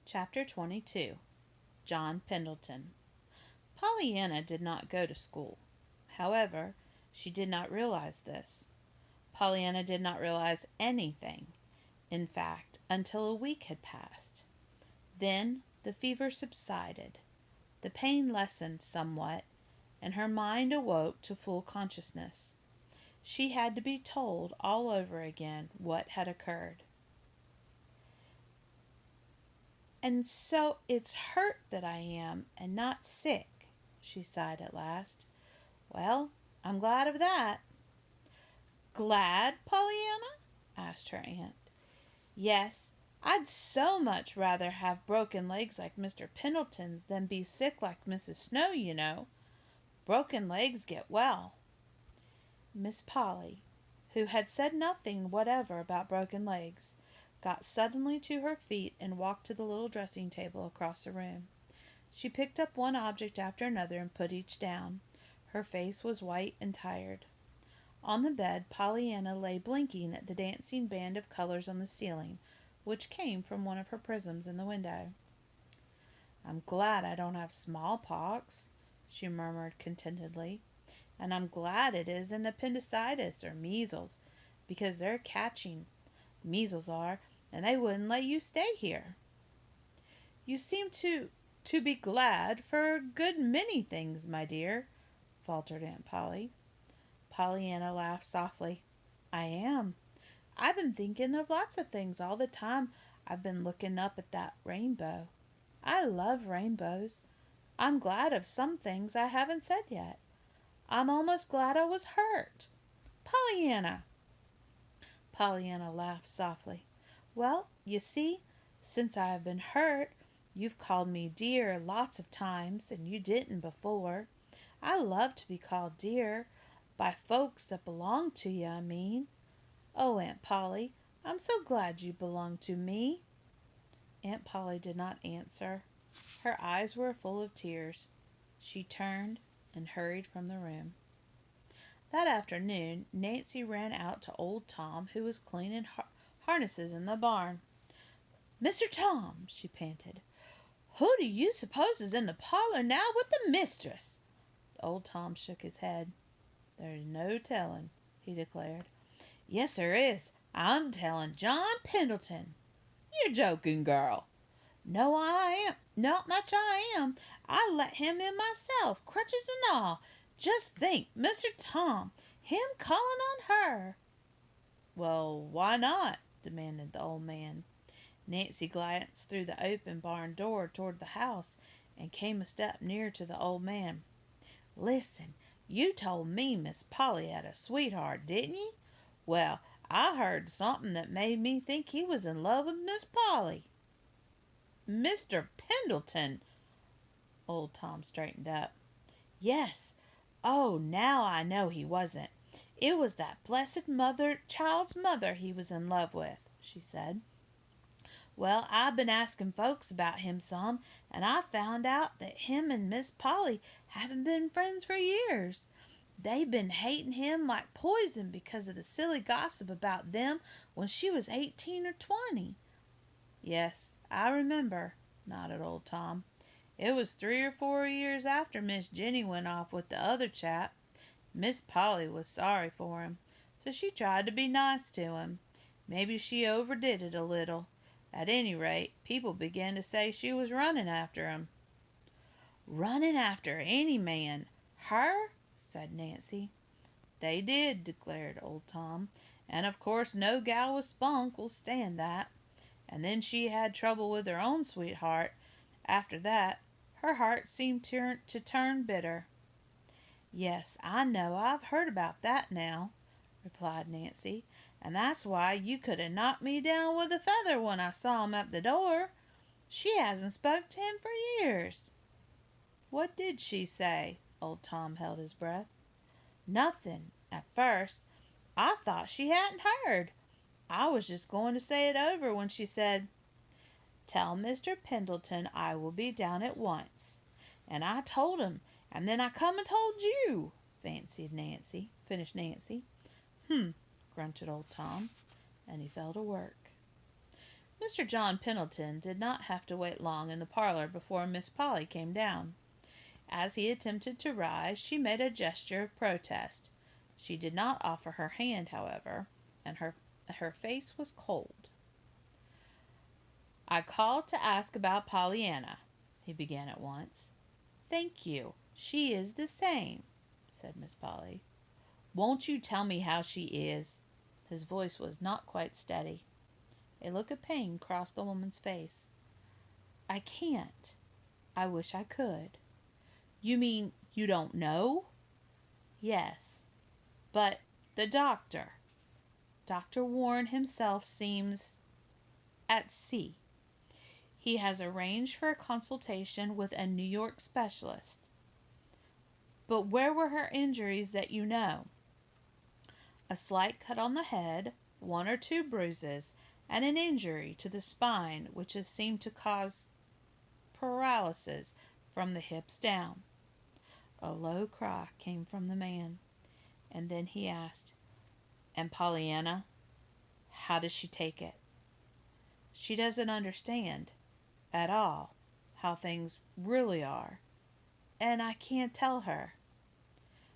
Chapter 22. John Pendleton. Pollyanna did not go to school. However, she did not realize this. Pollyanna did not realize anything, in fact, until a week had passed. Then the fever subsided. The pain lessened somewhat, and her mind awoke to full consciousness. She had to be told all over again what had occurred. "And so it's hurt that I am, and not sick," she sighed at last. "Well, I'm glad of that." "Glad, Pollyanna?" asked her aunt. "Yes, I'd so much rather have broken legs like Mr. Pendleton's than be sick like Mrs. Snow, you know. Broken legs get well." Miss Polly, who had said nothing whatever about broken legs, got suddenly to her feet and walked to the little dressing table across the room. She picked up one object after another and put each down. Her face was white and tired. On the bed, Pollyanna lay blinking at the dancing band of colors on the ceiling, which came from one of her prisms in the window. "I'm glad I don't have smallpox," she murmured contentedly. "And I'm glad it isn't appendicitis or measles, because they're catching. Measles are, and they wouldn't let you stay here." "You seem to be glad for a good many things, my dear," faltered Aunt Polly. Pollyanna laughed softly. "I am. I've been thinking of lots of things all the time I've been looking up at that rainbow. I love rainbows. I'm glad of some things I haven't said yet. I'm almost glad I was hurt. Pollyanna!" Pollyanna laughed softly. "Well, you see, since I have been hurt, you've called me dear lots of times, and you didn't before. I love to be called dear, by folks that belong to you, I mean. Oh, Aunt Polly, I'm so glad you belong to me." Aunt Polly did not answer. Her eyes were full of tears. She turned and hurried from the room. That afternoon, Nancy ran out to old Tom, who was cleaning harnesses in the barn. "Mr. Tom," she panted, "who do you suppose is in the parlor now with the mistress?" Old Tom shook his head. "There's no telling," he declared. "Yes, there is. I'm telling. John Pendleton." "You're joking, girl." "No, I am. Not much I am. I let him in myself, crutches and all. Just think, Mr. Tom, him calling on her." "Well, why not?" demanded the old man. Nancy glanced through the open barn door toward the house and came a step nearer to the old man. "Listen, you told me Miss Polly had a sweetheart, didn't you? Well, I heard something that made me think he was in love with Miss Polly." "Mr. Pendleton!" Old Tom straightened up. "Yes. Oh, now I know he wasn't. It was that blessed child's mother he was in love with," she said. "Well, I've been asking folks about him some, and I found out that him and Miss Polly haven't been friends for years. They've been hating him like poison because of the silly gossip about them when she was 18 or 20. "Yes, I remember," nodded old Tom. "It was 3 or 4 years after Miss Jenny went off with the other chap. Miss Polly was sorry for him, so she tried to be nice to him. Maybe she overdid it a little. At any rate, people began to say she was running after him." "Running after any man? Her?" said Nancy. "They did," declared old Tom, "and of course no gal with spunk will stand that. And then she had trouble with her own sweetheart. After that, her heart seemed to turn bitter." "Yes, I know. I've heard about that now," replied Nancy. "And that's why you could have knocked me down with a feather when I saw him at the door. She hasn't spoke to him for years." "What did she say?" Old Tom held his breath. "Nothing, at first. I thought she hadn't heard. I was just going to say it over when she said, 'Tell Mr. Pendleton I will be down at once.' And I told him, and then I come and told you," finished Nancy. "Grunted old Tom, and he fell to work. Mr. John Pendleton did not have to wait long in the parlor before Miss Polly came down. As he attempted to rise, she made a gesture of protest. She did not offer her hand, however, and her face was cold. "I called to ask about Pollyanna," he began at once. "Thank you. She is the same," said Miss Polly. "Won't you tell me how she is?" His voice was not quite steady. A look of pain crossed the woman's face. "I can't. I wish I could." "You mean you don't know?" "Yes. But the doctor. Dr. Warren himself seems at sea. He has arranged for a consultation with a New York specialist." "But where were her injuries that you know?" "A slight cut on the head, one or two bruises, and an injury to the spine which has seemed to cause paralysis from the hips down." A low cry came from the man, and then he asked, "And Pollyanna, how does she take it?" "She doesn't understand at all how things really are, and I can't tell her."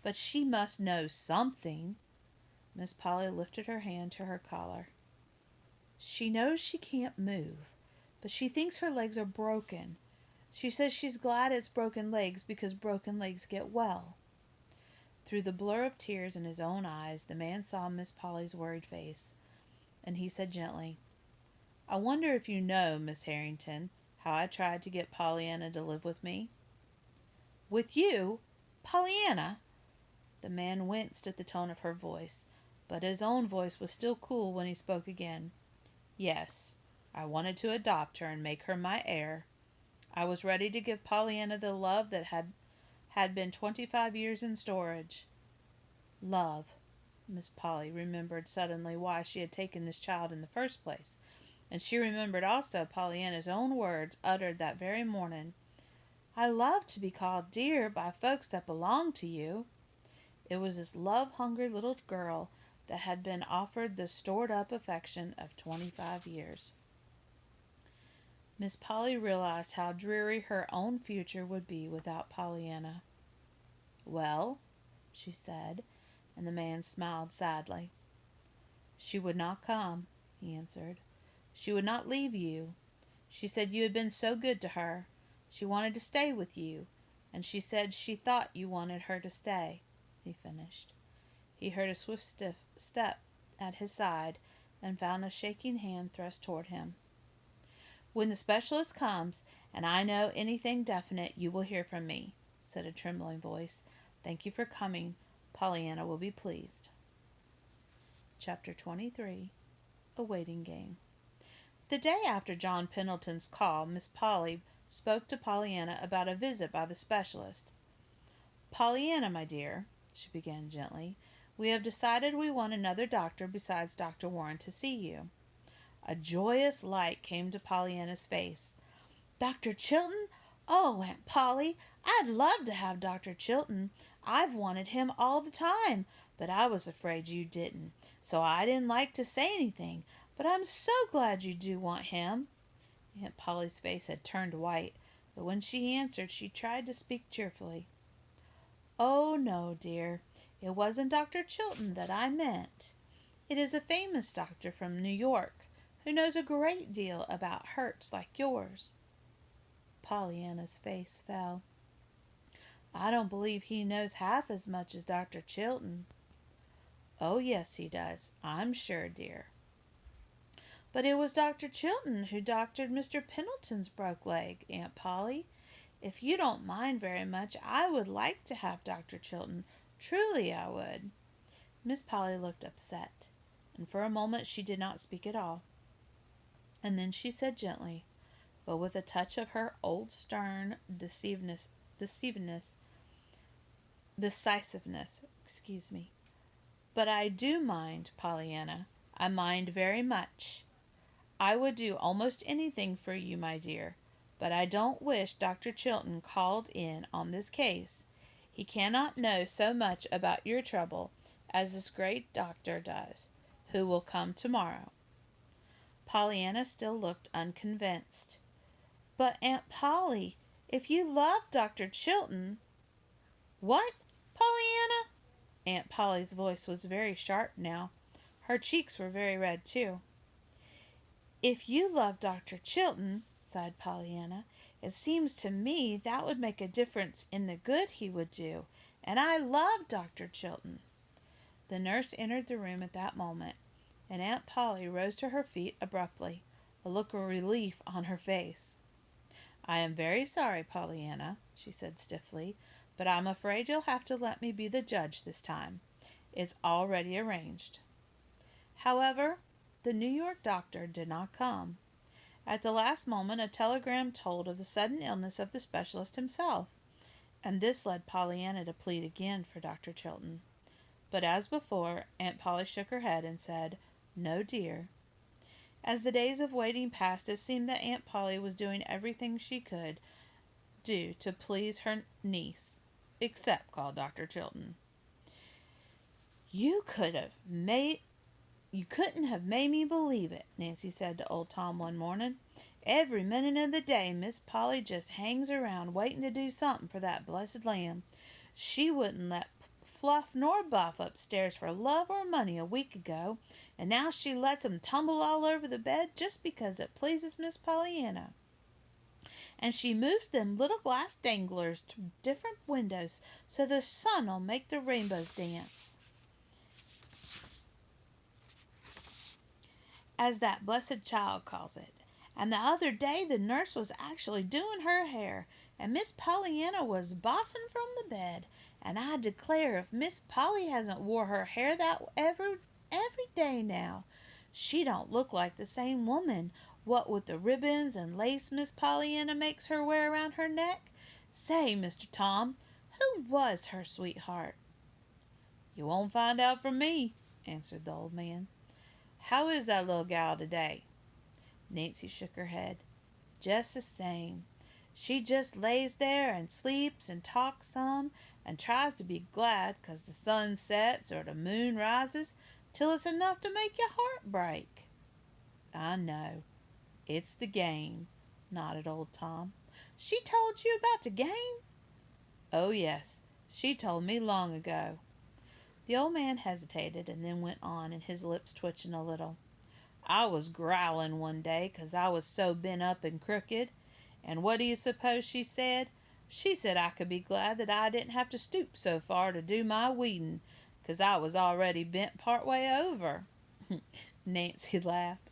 "But she must know something." Miss Polly lifted her hand to her collar. "She knows she can't move, but she thinks her legs are broken. She says she's glad it's broken legs because broken legs get well." Through the blur of tears in his own eyes, the man saw Miss Polly's worried face, and he said gently, "I wonder if you know, Miss Harrington, how I tried to get Pollyanna to live with me?" "With you? Pollyanna?" The man winced at the tone of her voice, but his own voice was still cool when he spoke again. "Yes, I wanted to adopt her and make her my heir. I was ready to give Pollyanna the love that had been 25 years in storage." Love. Miss Polly remembered suddenly why she had taken this child in the first place, and she remembered also Pollyanna's own words uttered that very morning. "I love to be called dear by folks that belong to you." It was this love-hungry little girl that had been offered the stored-up affection of 25 years. Miss Polly realized how dreary her own future would be without Pollyanna. "Well?" she said, and the man smiled sadly. "She would not come," he answered. "She would not leave you. She said you had been so good to her. She wanted to stay with you, and she said she thought you wanted her to stay," he finished. He heard a swift step at his side and found a shaking hand thrust toward him. "When the specialist comes, and I know anything definite, you will hear from me," said a trembling voice. "Thank you for coming. Pollyanna will be pleased." Chapter 23. A Waiting Game. The day after John Pendleton's call, Miss Polly spoke to Pollyanna about a visit by the specialist. "Pollyanna, my dear," she began gently, "we have decided we want another doctor besides Dr. Warren to see you." A joyous light came to Pollyanna's face. "Dr. Chilton? Oh, Aunt Polly, I'd love to have Dr. Chilton. I've wanted him all the time, but I was afraid you didn't, so I didn't like to say anything. But I'm so glad you do want him." Aunt Polly's face had turned white, but when she answered, she tried to speak cheerfully. "Oh, no, dear. It wasn't Dr. Chilton that I meant. It is a famous doctor from New York who knows a great deal about hurts like yours." Pollyanna's face fell. "I don't believe he knows half as much as Dr. Chilton." "Oh, yes, he does. I'm sure, dear." "But it was Dr. Chilton who doctored Mr. Pendleton's broke leg, Aunt Polly. If you don't mind very much, I would like to have Dr. Chilton. Truly I would." Miss Polly looked upset, and for a moment she did not speak at all. And then she said gently, but with a touch of her old stern decisiveness, "But I do mind, Pollyanna. I mind very much. I would do almost anything for you, my dear, but I don't wish Dr. Chilton called in on this case. He cannot know so much about your trouble as this great doctor does, who will come tomorrow." Pollyanna still looked unconvinced. "But, Aunt Polly, if you love Dr. Chilton—" "What, Pollyanna?" Aunt Polly's voice was very sharp now. Her cheeks were very red, too. "If you love Dr. Chilton," sighed Pollyanna, "it seems to me that would make a difference in the good he would do. And I love Dr. Chilton." The nurse entered the room at that moment, and Aunt Polly rose to her feet abruptly, a look of relief on her face. "I am very sorry, Pollyanna," she said stiffly, "but I'm afraid you'll have to let me be the judge this time. It's already arranged." However, the New York doctor did not come. At the last moment a telegram told of the sudden illness of the specialist himself, and this led Pollyanna to plead again for Dr. Chilton. But as before, Aunt Polly shook her head and said, "No, dear." As the days of waiting passed, it seemed that Aunt Polly was doing everything she could do to please her niece, except call Dr. Chilton. "You couldn't have made me believe it," Nancy said to old Tom one morning. "Every minute of the day Miss Polly just hangs around waiting to do something for that blessed lamb. She wouldn't let Fluff nor Buff upstairs for love or money a week ago, and now she lets 'em tumble all over the bed just because it pleases Miss Pollyanna. And she moves them little glass danglers to different windows so the sun'll make the rainbows dance, as that blessed child calls it. And the other day the nurse was actually doing her hair, and Miss Pollyanna was bossing from the bed. And I declare if Miss Polly hasn't wore her hair that every day now, she don't look like the same woman, what with the ribbons and lace Miss Pollyanna makes her wear around her neck. Say, Mr. Tom, who was her sweetheart?" "You won't find out from me," answered the old man. "How is that little gal today?" Nancy shook her head. "Just the same. She just lays there and sleeps and talks some and tries to be glad 'cause the sun sets or the moon rises till it's enough to make your heart break." "I know. It's the game," nodded old Tom. "She told you about the game?" "Oh, yes. She told me long ago." The old man hesitated and then went on, and his lips twitching a little. "I was growling one day 'cause I was so bent up and crooked, and what do you suppose she said? She said I could be glad that I didn't have to stoop so far to do my weeding, 'cause I was already bent part way over." Nancy laughed.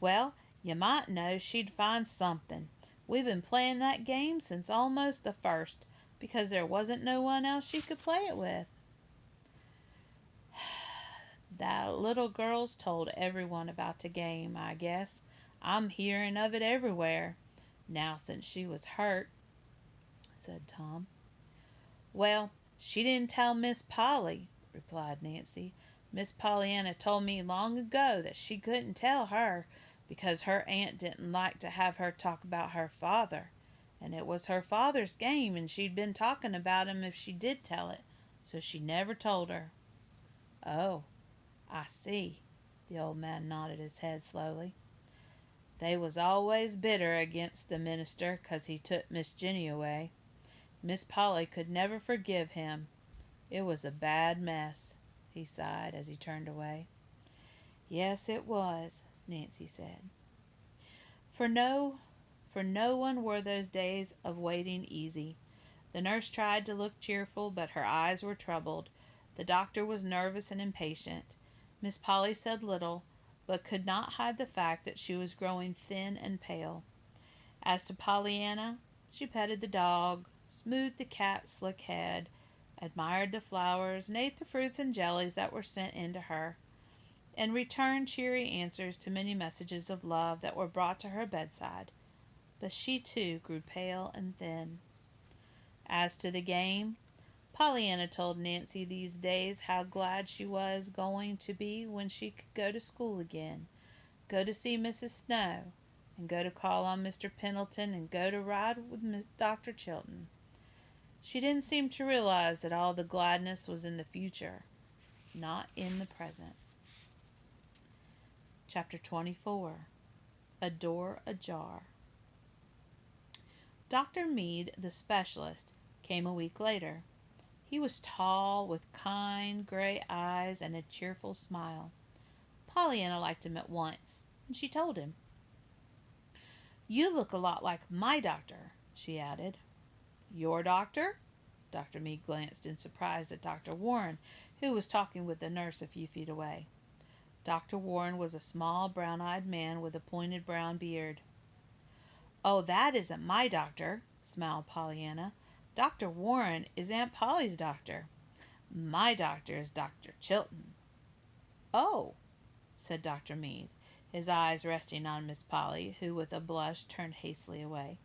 "Well, you might know she'd find something. We've been playing that game since almost the first, because there wasn't no one else she could play it with." "That little girl's told everyone about the game, I guess. I'm hearing of it everywhere, now since she was hurt," said Tom. "Well, she didn't tell Miss Polly," replied Nancy. "Miss Pollyanna told me long ago that she couldn't tell her, because her aunt didn't like to have her talk about her father, and it was her father's game, and she'd been talking about him if she did tell it, so she never told her." "Oh, I see." The old man nodded his head slowly. "They was always bitter against the minister 'cause he took Miss Jenny away. Miss Polly could never forgive him. It was a bad mess," he sighed as he turned away. "Yes, it was," Nancy said. For no one were those days of waiting easy. The nurse tried to look cheerful, but her eyes were troubled. The doctor was nervous and impatient. Miss Polly said little, but could not hide the fact that she was growing thin and pale. As to Pollyanna, she petted the dog, smoothed the cat's slick head, admired the flowers, and ate the fruits and jellies that were sent in to her, and returned cheery answers to many messages of love that were brought to her bedside. But she too grew pale and thin. As to the game, Pollyanna told Nancy these days how glad she was going to be when she could go to school again, go to see Mrs. Snow, and go to call on Mr. Pendleton, and go to ride with Dr. Chilton. She didn't seem to realize that all the gladness was in the future, not in the present. Chapter 24. a door ajar. Dr. Mead, the specialist, came a week later. He was tall, with kind gray eyes and a cheerful smile. Pollyanna liked him at once, and she told him. "You look a lot like my doctor," she added. "Your doctor?" Dr. Mead glanced in surprise at Dr. Warren, who was talking with the nurse a few feet away. Dr. Warren was a small, brown-eyed man with a pointed brown beard. "Oh, that isn't my doctor," smiled Pollyanna. "Dr. Warren is Aunt Polly's doctor. My doctor is Dr. Chilton." "Oh," said Dr. Mead, his eyes resting on Miss Polly, who with a blush turned hastily away.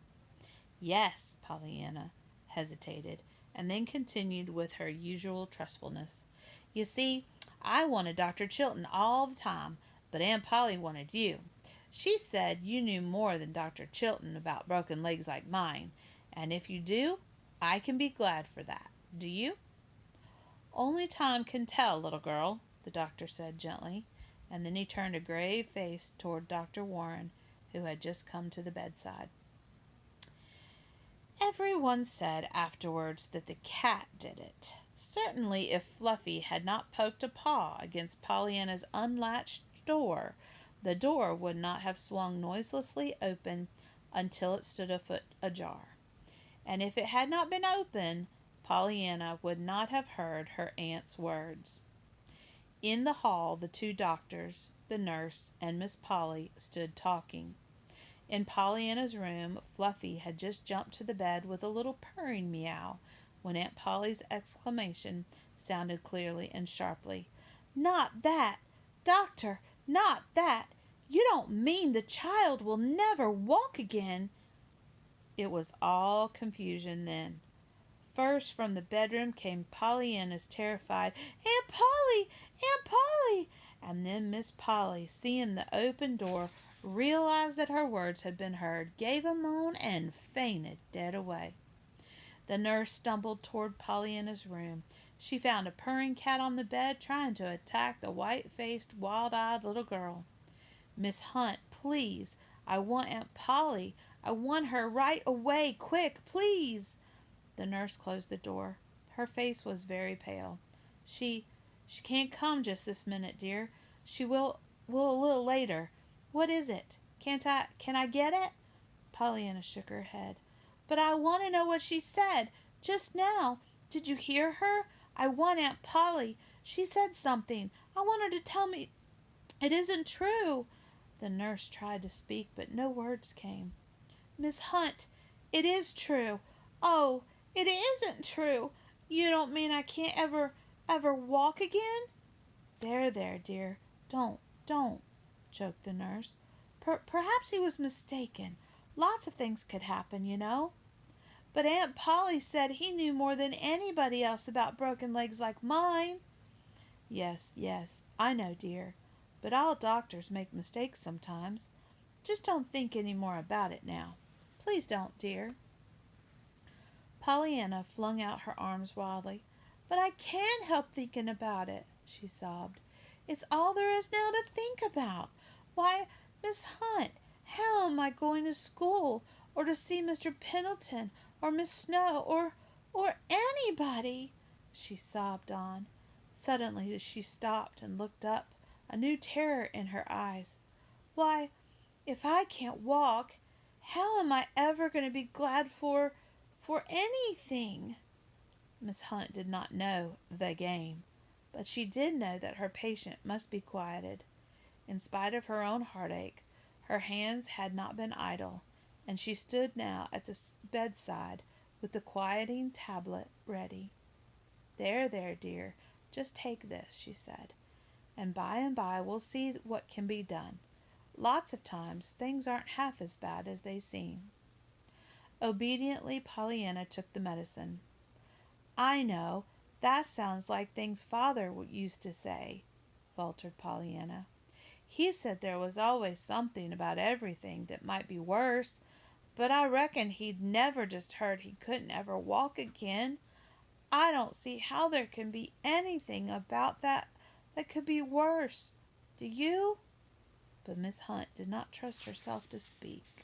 "Yes," Pollyanna hesitated, and then continued with her usual trustfulness. "You see, I wanted Dr. Chilton all the time, but Aunt Polly wanted you. She said you knew more than Dr. Chilton about broken legs like mine, and if you do, I can be glad for that. Do you?" "Only time can tell, little girl," the doctor said gently, and then he turned a grave face toward Dr. Warren, who had just come to the bedside. Everyone said afterwards that the cat did it. Certainly, if Fluffy had not poked a paw against Pollyanna's unlatched door, the door would not have swung noiselessly open until it stood a foot ajar. And if it had not been open, Pollyanna would not have heard her aunt's words. In the hall, the two doctors, the nurse, and Miss Polly stood talking. In Pollyanna's room, Fluffy had just jumped to the bed with a little purring meow when Aunt Polly's exclamation sounded clearly and sharply. "Not that! Doctor, not that! You don't mean the child will never walk again?" It was all confusion then. First from the bedroom came Pollyanna's terrified, "Aunt Polly! Aunt Polly!" And then Miss Polly, seeing the open door, realized that her words had been heard, gave a moan, and fainted dead away. The nurse stumbled toward Pollyanna's room. She found a purring cat on the bed trying to attack the white-faced, wild-eyed little girl. "Miss Hunt, please. I want Aunt Polly. I want her right away. Quick, please." The nurse closed the door. Her face was very pale. She can't come just this minute, dear. She will a little later. What is it? Can I get it?" Pollyanna shook her head. "But I want to know what she said just now. Did you hear her? I want Aunt Polly. She said something. I want her to tell me it isn't true." The nurse tried to speak, but no words came. "Miss Hunt, it is true. Oh, it isn't true. You don't mean I can't ever walk again?" There, dear. Don't, choked the nurse. Perhaps he was mistaken. Lots of things could happen, you know." "But Aunt Polly said he knew more than anybody else about broken legs like mine." Yes, I know, dear. But all doctors make mistakes sometimes. Just don't think any more about it now. Please don't, dear." Pollyanna flung out her arms wildly. "But I can't help thinking about it," she sobbed. "It's all there is now to think about. Why, Miss Hunt, how am I going to school, or to see Mr. Pendleton, or Miss Snow, or anybody?" she sobbed on. Suddenly she stopped and looked up, a new terror in her eyes. "Why, if I can't walk, how am I ever going to be glad for anything?" Miss Hunt did not know the game, but she did know that her patient must be quieted. In spite of her own heartache, her hands had not been idle, and she stood now at the bedside with the quieting tablet ready. There, dear, just take this," she said, "and by we'll see what can be done. Lots of times things aren't half as bad as they seem." Obediently, Pollyanna took the medicine. "I know, that sounds like things Father used to say," faltered Pollyanna. "He said there was always something about everything that might be worse, but I reckon he'd never just heard he couldn't ever walk again. I don't see how there can be anything about that could be worse. Do you?" But Miss Hunt did not trust herself to speak.